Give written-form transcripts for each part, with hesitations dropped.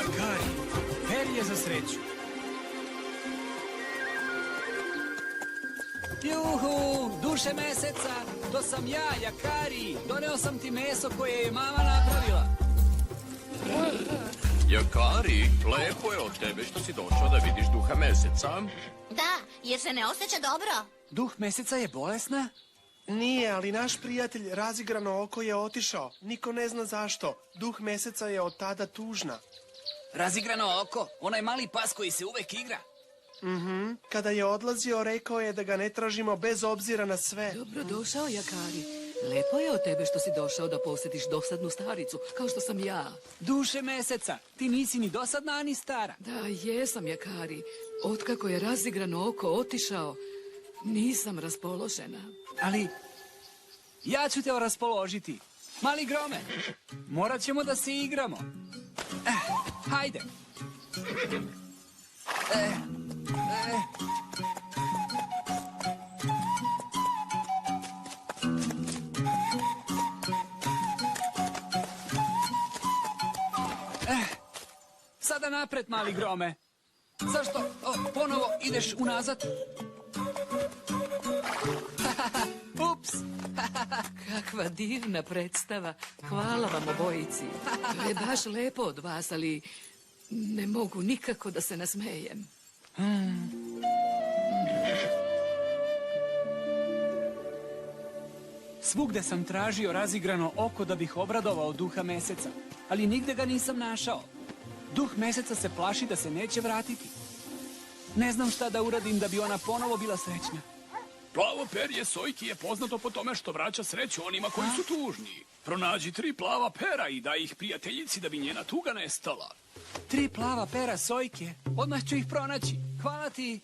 Jakari, perje za sreću. Juhu, duše meseca, to sam ja, Jakari. Doneo sam ti meso koje je mama napravila. Jakari, lepo je od tebe što si došao da vidiš duha meseca. Da, jer se ne osjeća dobro. Duh meseca je bolesna? Nije, ali naš prijatelj Razigrano oko je otišao. Niko ne zna zašto. Duh meseca je od tada tužna. Razigrano oko, onaj mali pas koji se uvek igra. Kada je odlazio, rekao je da ga ne tražimo bez obzira na sve. Dobrodošao, Jakari. Lepo je od tebe što si došao da posjetiš dosadnu staricu, kao što sam ja. Duše meseca, ti nisi ni dosadna, ni stara. Da, jesam, Jakari. Otkako je Razigrano oko otišao, nisam raspoložena. Ali, ja ću te raspoložiti. Mali grome, morat ćemo da se igramo. Hajde. Sada napred, mali grome. Zašto ponovo ideš unazad? Ups! Kakva divna predstava. Hvala vam obojici. To je baš lepo od vas, ali ne mogu nikako da se nasmejem. Svugde sam tražio Razigrano oko da bih obradovao duha meseca, ali nigde ga nisam našao. Duh meseca se plaši da se neće vratiti. Ne znam šta da uradim da bi ona ponovo bila srećna. Plavo perje sojki je poznato po tome što vraća sreću onima koji su tužni. Pronađi 3 plava pera i daj ih prijateljici da bi njena tuga nestala. 3 plava pera sojke, odmah ću ih pronaći. Hvala ti.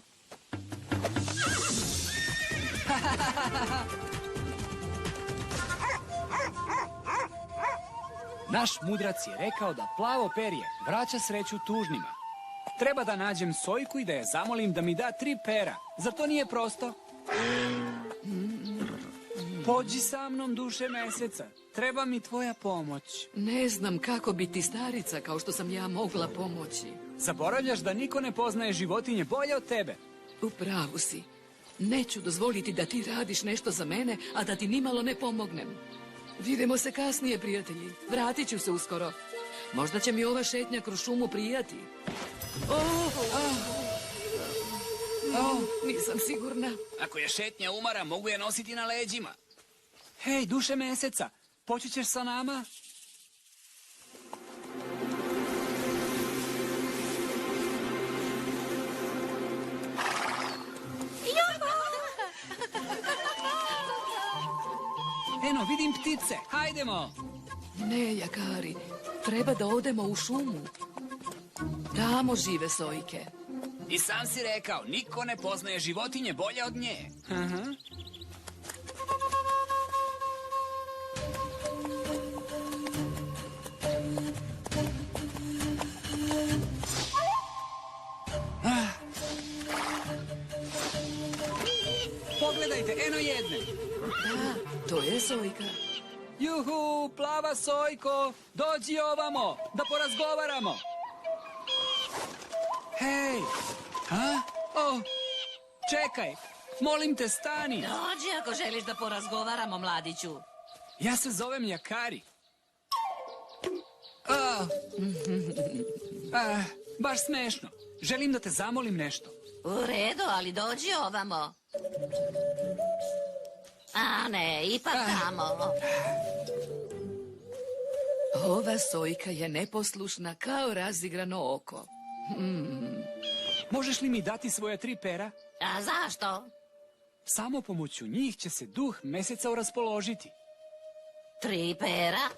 Naš mudrac je rekao da plavo perje vraća sreću tužnima. Treba da nađem sojku i da je zamolim da mi da 3 pera. Zar to nije prosto? Pođi sa mnom, duše meseca. Treba mi tvoja pomoć. Ne znam kako bi ti starica kao što sam ja mogla pomoći. Zaboravljaš da niko ne poznaje životinje bolje od tebe. U pravu si. Neću dozvoliti da ti radiš nešto za mene, a da ti nimalo ne pomognem. Vidimo se kasnije, prijatelji. Vratit ću se uskoro. Možda će mi ova šetnja kroz šumu prijati. Nisam sigurna. Ako je šetnja umara, mogu je nositi na leđima. Hej, duše meseca, poći ćeš sa nama? Eno, vidim ptice, hajdemo! Ne, Jakari, treba da odemo u šumu. Tamo žive sojke. I sam si rekao, niko ne poznaje životinje bolje od nje. Pogledajte, eno jedne. Da, to je sojka. Juhu, plava sojko, dođi ovamo, da porazgovaramo. Hej, čekaj, molim te, stani. Dođi ako želiš da porazgovaramo, mladiću. Ja se zovem Jakari. Baš smešno. Želim da te zamolim nešto. U redu, ali dođi ovamo. A ne, ipak tamo. Ova sojka je neposlušna kao Razigrano oko. Možeš li mi dati svoje 3 pera? A zašto? Samo pomoću njih će se duh meseca raspoložiti. 3 pera?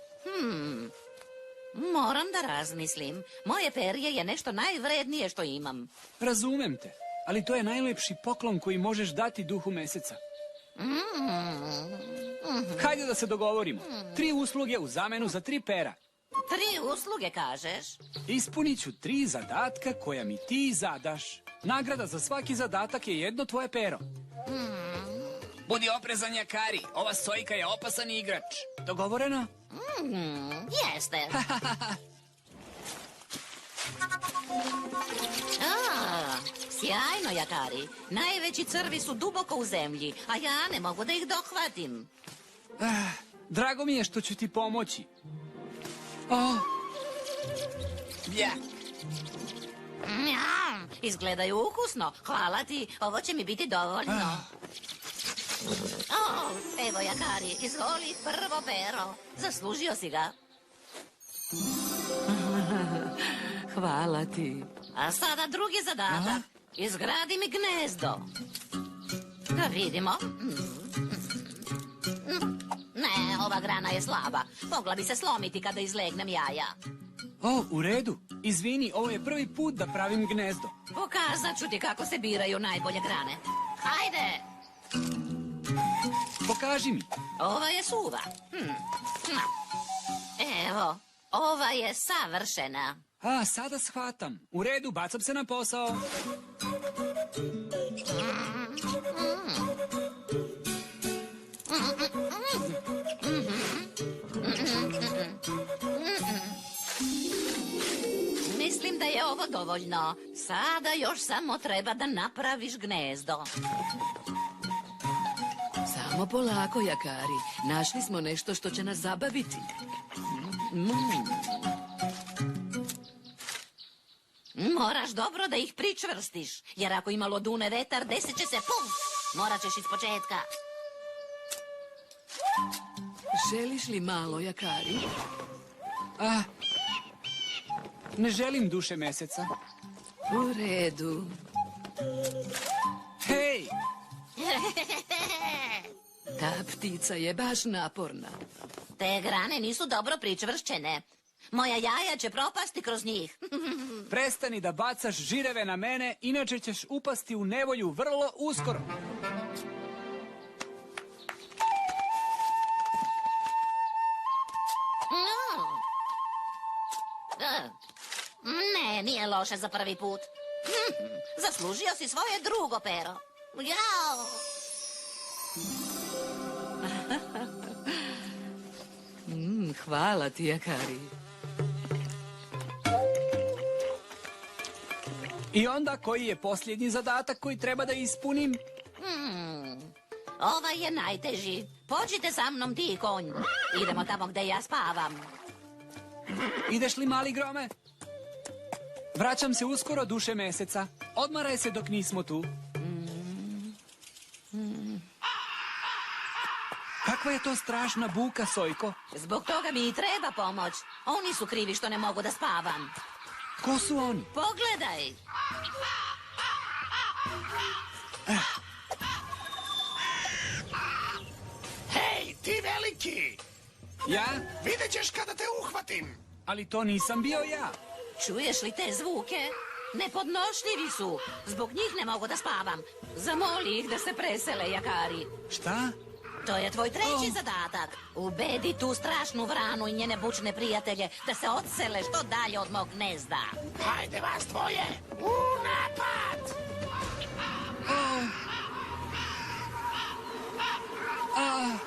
Moram da razmislim. Moje perje je nešto najvrednije što imam. Razumem te, ali to je najlepši poklon koji možeš dati duhu meseca. Hajde da se dogovorimo. 3 usluge u zamenu za 3 pera. 3 usluge, kažeš? Ispunit ću 3 zadatka koja mi ti zadaš. Nagrada za svaki zadatak je jedno tvoje pero. Budi oprezan, Jakari. Ova sojka je opasan igrač. Dogovoreno? Jeste. Sjajno, Jakari. Najveći crvi su duboko u zemlji, a ja ne mogu da ih dohvatim. Drago mi je što ću ti pomoći. O, Njam, izgledaju ukusno. Hvala ti, ovo će mi biti dovoljno. Evo, Jakari, izvoli prvo pero. Zaslužio si ga. Hvala ti. A sada drugi zadatak. Izgradi mi gnezdo. Da vidimo. Ne, ova grana je slaba. Mogla bi se slomiti kada izlegnem jaja. u redu. Izvini, ovo je prvi put da pravim gnezdo. Pokazat ću ti kako se biraju najbolje grane. Hajde! Pokaži mi. Ova je suva. Evo, ova je savršena. Sada shvatam. U redu, bacam se na posao. Mislim da je ovo dovoljno. Sada još samo treba da napraviš gnezdo. Samo polako, Jakari. Našli smo nešto što će nas zabaviti. Moraš dobro da ih pričvrstiš, jer ako imalo dune vetar, desit će se pum. Morat ćeš iz početka. Želiš li malo, Jakari? Ne želim duše meseca. U redu. Hej! Ta ptica je baš naporna. Te grane nisu dobro pričvršćene. Moja jaja će propasti kroz njih. Prestani da bacaš žireve na mene, inače ćeš upasti u nevolju vrlo uskoro. Ne, nije loše za prvi put. Zaslužio si svoje drugo pero. Jao! Hvala ti, Jakari. I onda koji je posljednji zadatak koji treba da ispunim? Ovaj je najteži. Pođite sa mnom ti, konj. Idemo tamo gde ja spavam. Ideš li, mali grome? Vraćam se uskoro, duše meseca. Odmaraj se dok nismo tu. Kakva je to strašna buka, Sojko? Zbog toga mi i treba pomoć. Oni su krivi što ne mogu da spavam. Ko su oni? Pogledaj. Hej, ti veliki! Ja? Vidjet ćeš kada te uhvatim. Ali to nisam bio ja. Čuješ li te zvuke? Nepodnošljivi su. Zbog njih ne mogu da spavam. Zamoli ih da se presele, Jakari. Šta? To je tvoj treći zadatak. Ubedi tu strašnu vranu i njene bučne prijatelje da se odsele što dalje od mog gnezda. Hajde vas dvoje, u napad!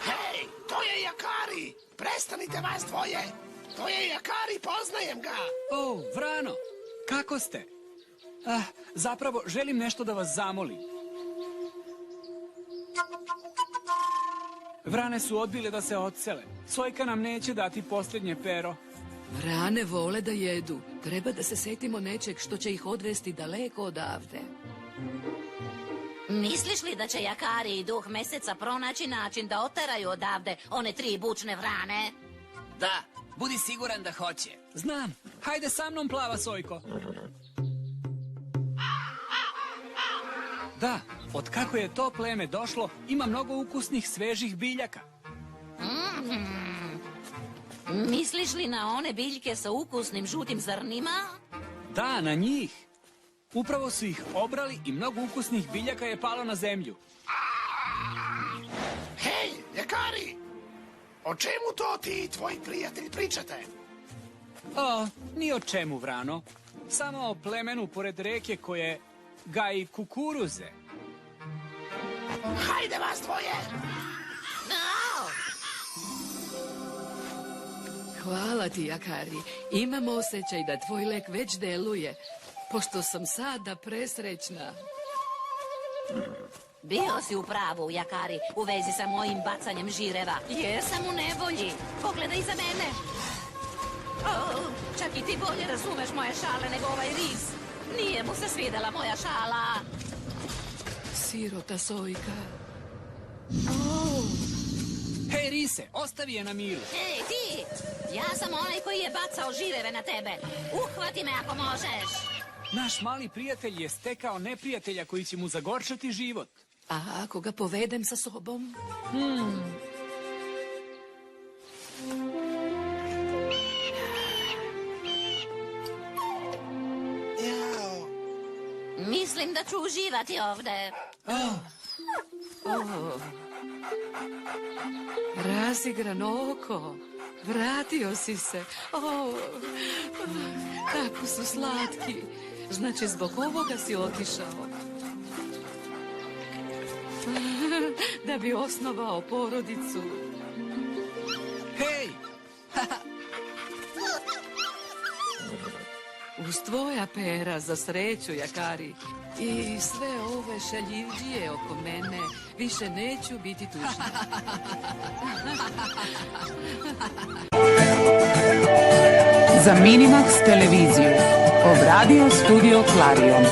Hej, to je Jakari! Prestanite vas dvoje! To je Jakari, poznajem ga! Vrano, kako ste? Zapravo, želim nešto da vas zamolim. Vrane su odbile da se odsele. Sojka nam neće dati posljednje pero. Vrane vole da jedu. Treba da se setimo nečeg što će ih odvesti daleko odavde. Misliš li da će Jakari i duh meseca pronaći način da oteraju odavde one 3 bučne vrane? Da, budi siguran da hoće. Znam. Hajde sa mnom, plava Sojko. Da, od kako je to pleme došlo, ima mnogo ukusnih svežih biljaka. Misliš li na one biljke sa ukusnim žutim zrnima? Da, na njih. Upravo su ih obrali i mnogo ukusnih biljaka je palo na zemlju. Hej, Jakari! O čemu to ti i tvoji prijatelji pričate? Ni o čemu, Vrano. Samo o plemenu pored reke koje gaji kukuruze. Hajde vas dvoje! Hvala ti, Jakari. Imam osjećaj da tvoj lek već deluje. pošto sam sada presrećna. Bio si u pravu, Jakari, u vezi sa mojim bacanjem žireva. Jesam u nevolji. Pogledaj za mene. Čak i ti bolje razumeš moje šale nego ovaj ris. Nije mu se svidela moja šala. Sirota Sojka. Hej, rise, ostavi je na miru. Ej, ti! Ja sam onaj koji je bacao žireve na tebe. Uhvati me ako možeš. Naš mali prijatelj je stekao neprijatelja koji će mu zagorčati život. A ako ga povedem sa sobom? Jao. Mislim da ću uživati ovde. Razigrano oko. Vratio si se. Kako su slatki. Znači, zbog ovoga si otišao. Da bi osnovao porodicu. Hej! Uz tvoja pera za sreću, Jakari. I sve ove šaljivđije oko mene više neću biti tužna. Za Minimax televiziju obradio studio Clarion.